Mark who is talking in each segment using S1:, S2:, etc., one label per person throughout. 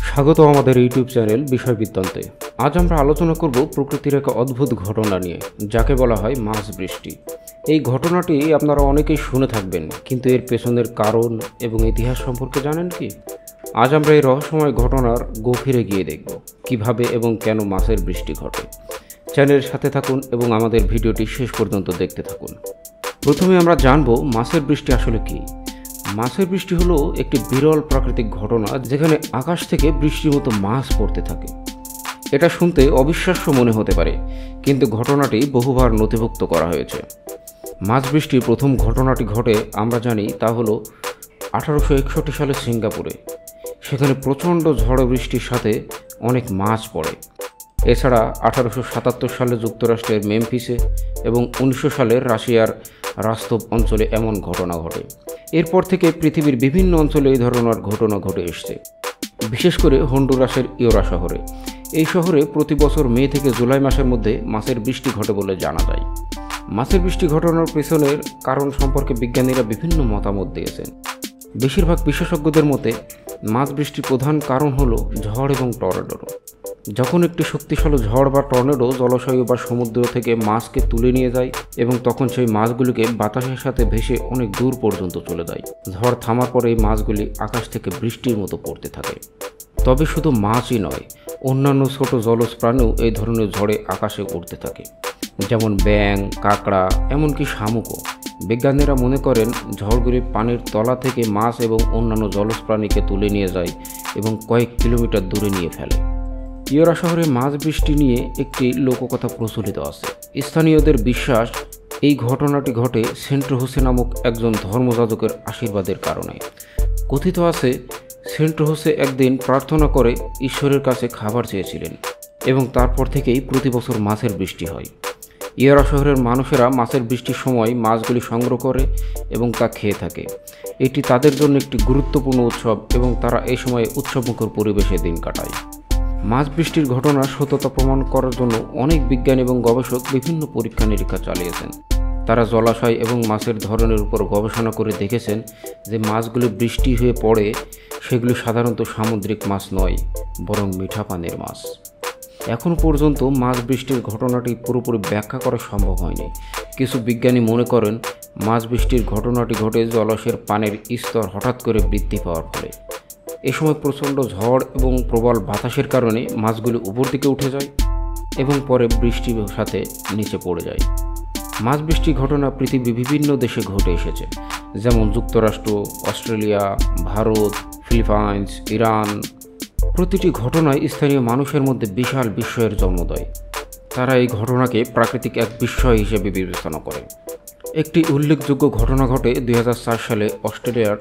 S1: স্বাগত আমাদের YouTube channel বিষয় বৃত্তান্তে। আজ আমরা আলোচনা করব প্রকৃতির এক অদ্ভুত ঘটনা নিয়ে, যাকে বলা হয় মাছ বৃষ্টি। এই ঘটনাটি আপনারা অনেকেই শুনে থাকবেন, কিন্তু এর পেছনের কারণ এবং ইতিহাস সম্পর্কে জানেন কি? আজ আমরা এই রহস্যময় ঘটনার গভীরে গিয়ে দেখব কিভাবে এবং কেন মাছের বৃষ্টি ঘটে। চ্যানেলের সাথে থাকুন এবং আমাদের ভিডিওটি শেষ পর্যন্ত দেখতে থাকুন। প্রথমে আমরা জানব মাছের বৃষ্টি আসলে কী। মাছের বৃষ্টি হলো একটি বিরল প্রাকৃতিক ঘটনা, যেখানে আকাশ থেকে বৃষ্টির মতো মাছ পড়তে থাকে। এটা শুনতে অবিশ্বাস্য মনে হতে পারে, কিন্তু ঘটনাটি বহুবার নথিভুক্ত করা হয়েছে। মাছ বৃষ্টির প্রথম ঘটনাটি ঘটে আমরা জানি তা হলো 1861 সালে সিঙ্গাপুরে। সেখানে প্রচণ্ড ঝড় বৃষ্টির সাথে অনেক মাছ পড়ে। এছাড়া 1877 সালে যুক্তরাষ্ট্রের মেমফিসে এবং 1900 সালের রাশিয়ার রাস্তব অঞ্চলে এমন ঘটনা ঘটে। এরপর থেকে পৃথিবীর বিভিন্ন অঞ্চলে এই ধরনের ঘটনা ঘটে এসছে, বিশেষ করে হন্ডুরাসের ইয়োরা শহরে। এই শহরে প্রতি বছর মে থেকে জুলাই মাসের মধ্যে মাছের বৃষ্টি ঘটে বলে জানা যায়। মাছের বৃষ্টি ঘটনার পেছনের কারণ সম্পর্কে বিজ্ঞানীরা বিভিন্ন মতামত দিয়েছেন। বেশিরভাগ বিশেষজ্ঞদের মতে মাছ বৃষ্টির প্রধান কারণ হলো ঝড় এবং টর্নেডো। যখন একটি শক্তিশালী ঝড় বা টর্নেডো জলাশয় বা সমুদ্র থেকে মাছকে তুলে নিয়ে যায় এবং তখন সেই মাছগুলিকে বাতাসের সাথে ভেসে অনেক দূর পর্যন্ত চলে যায়। ঝড় থামার পরে এই মাছগুলি আকাশ থেকে বৃষ্টির মতো পড়তে থাকে। তবে শুধু মাছই নয়, অন্যান্য ছোট জলজ প্রাণীও এই ধরনের ঝড়ে আকাশে উড়তে থাকে, যেমন ব্যাঙ, কাঁকড়া, এমনকি শামুকও। বিজ্ঞানীরা মনে করেন ঝড়গুলি পানির তলা থেকে মাছ এবং অন্যান্য জলজ প্রাণীকে তুলে নিয়ে যায় এবং কয়েক কিলোমিটার দূরে নিয়ে ফেলে। ইয়োরা শহরে মাছ বৃষ্টি নিয়ে একটি লোককথা প্রচলিত আছে। স্থানীয়দের বিশ্বাস এই ঘটনাটি ঘটে সেন্ট হোসে নামক একজন ধর্মযাজকের আশীর্বাদের কারণে। কথিত আছে সেন্ট হোসে একদিন প্রার্থনা করে ঈশ্বরের কাছে খাবার চেয়েছিলেন এবং তারপর থেকেই প্রতি বছর মাছের বৃষ্টি হয়। ইয়োরা শহরের মানুষেরা মাছের বৃষ্টির সময় মাছগুলি সংগ্রহ করে এবং তা খেয়ে থাকে। এটি তাদের জন্য একটি গুরুত্বপূর্ণ উৎসব এবং তারা এই সময়ে উৎসবমুখর পরিবেশে দিন কাটায়। মাছ বৃষ্টির ঘটনার সত্যতা প্রমাণ করার জন্য অনেক বিজ্ঞানী এবং গবেষক বিভিন্ন পরীক্ষা নিরীক্ষা চালিয়েছেন। তারা জলাশয় এবং মাছের ধরনের উপর গবেষণা করে দেখেছেন যে মাছগুলি বৃষ্টি হয়ে পড়ে সেগুলি সাধারণত সামুদ্রিক মাছ নয়, বরং মিঠা পানির মাছ। এখনও পর্যন্ত মাছ বৃষ্টির ঘটনাটি পুরোপুরি ব্যাখ্যা করা সম্ভব হয়নি। কিছু বিজ্ঞানী মনে করেন মাছ বৃষ্টির ঘটনাটি ঘটে জলাশয়ের পানির স্তর হঠাৎ করে বৃদ্ধি পাওয়ার ফলে। এ সময় প্রচণ্ড ঝড় এবং প্রবল বাতাসের কারণে মাছগুলি উপর দিকে উঠে যায় এবং পরে বৃষ্টির সাথে নিচে পড়ে যায়। মাছ বৃষ্টির ঘটনা পৃথিবীর বিভিন্ন দেশে ঘটে এসেছে, যেমন যুক্তরাষ্ট্র, অস্ট্রেলিয়া, ভারত, ফিলিপাইন্স, ইরান। প্রতিটি ঘটনায় স্থানীয় মানুষের মধ্যে বিশাল বিস্ময়ের জন্ম দেয়। তারা এই ঘটনাকে প্রাকৃতিক এক বিস্ময় হিসেবে বিবেচনা করে। একটি উল্লেখযোগ্য ঘটনা ঘটে 2004 সালে অস্ট্রেলিয়ার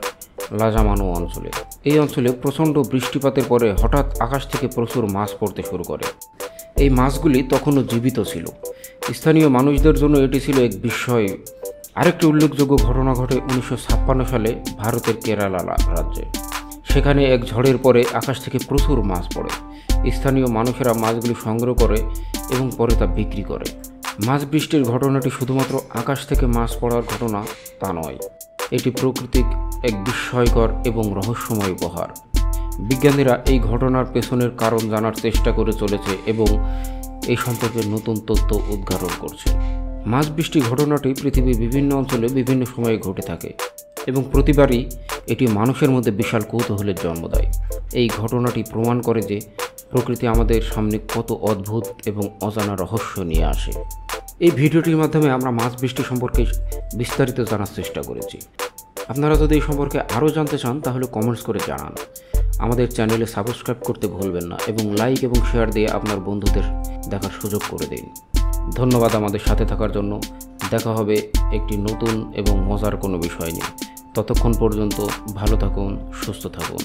S1: লাজামানো অঞ্চলে। এই অঞ্চলে প্রচণ্ড বৃষ্টিপাতের পরে হঠাৎ আকাশ থেকে প্রচুর মাছ পড়তে শুরু করে। এই মাছগুলি তখনও জীবিত ছিল। স্থানীয় মানুষদের জন্য এটি ছিল এক বিস্ময়। আরেকটি উল্লেখযোগ্য ঘটনা ঘটে 1956 সালে ভারতের কেরালা রাজ্যে। সেখানে এক ঝড়ের পরে আকাশ থেকে প্রচুর মাছ পড়ে। স্থানীয় মানুষেরা মাছগুলি সংগ্রহ করে এবং পরে তা বিক্রি করে। মাছ বৃষ্টির ঘটনাটি শুধুমাত্র আকাশ থেকে মাছ পড়ার ঘটনা তা নয়, এটি প্রকৃতিক এক বিস্ময়কর এবং রহস্যময় উপহার। বিজ্ঞানীরা এই ঘটনার পেছনের কারণ জানার চেষ্টা করে চলেছে এবং এই সম্পর্কে নতুন তথ্য উদ্ঘাটন করছে। মাছ বৃষ্টি ঘটনাটি পৃথিবীর বিভিন্ন অঞ্চলে বিভিন্ন সময়ে ঘটে থাকে এবং প্রতিবারই এটি মানুষের মধ্যে বিশাল কৌতূহলের জন্ম দেয়। এই ঘটনাটি প্রমাণ করে যে প্রকৃতি আমাদের সামনে কত অদ্ভুত এবং অজানা রহস্য নিয়ে আসে। এই ভিডিওটির মাধ্যমে আমরা মাছ বৃষ্টি সম্পর্কে বিস্তারিত জানার চেষ্টা করেছি। আপনারা যদি এই সম্পর্কে আরও জানতে চান তাহলে কমেন্টস করে জানান। আমাদের চ্যানেলে সাবস্ক্রাইব করতে ভুলবেন না এবং লাইক এবং শেয়ার দিয়ে আপনার বন্ধুদের দেখার সুযোগ করে দিন। ধন্যবাদ আমাদের সাথে থাকার জন্য। দেখা হবে একটি নতুন এবং মজার কোনো বিষয় নিয়ে। ততক্ষণ পর্যন্ত ভালো থাকুন, সুস্থ থাকুন।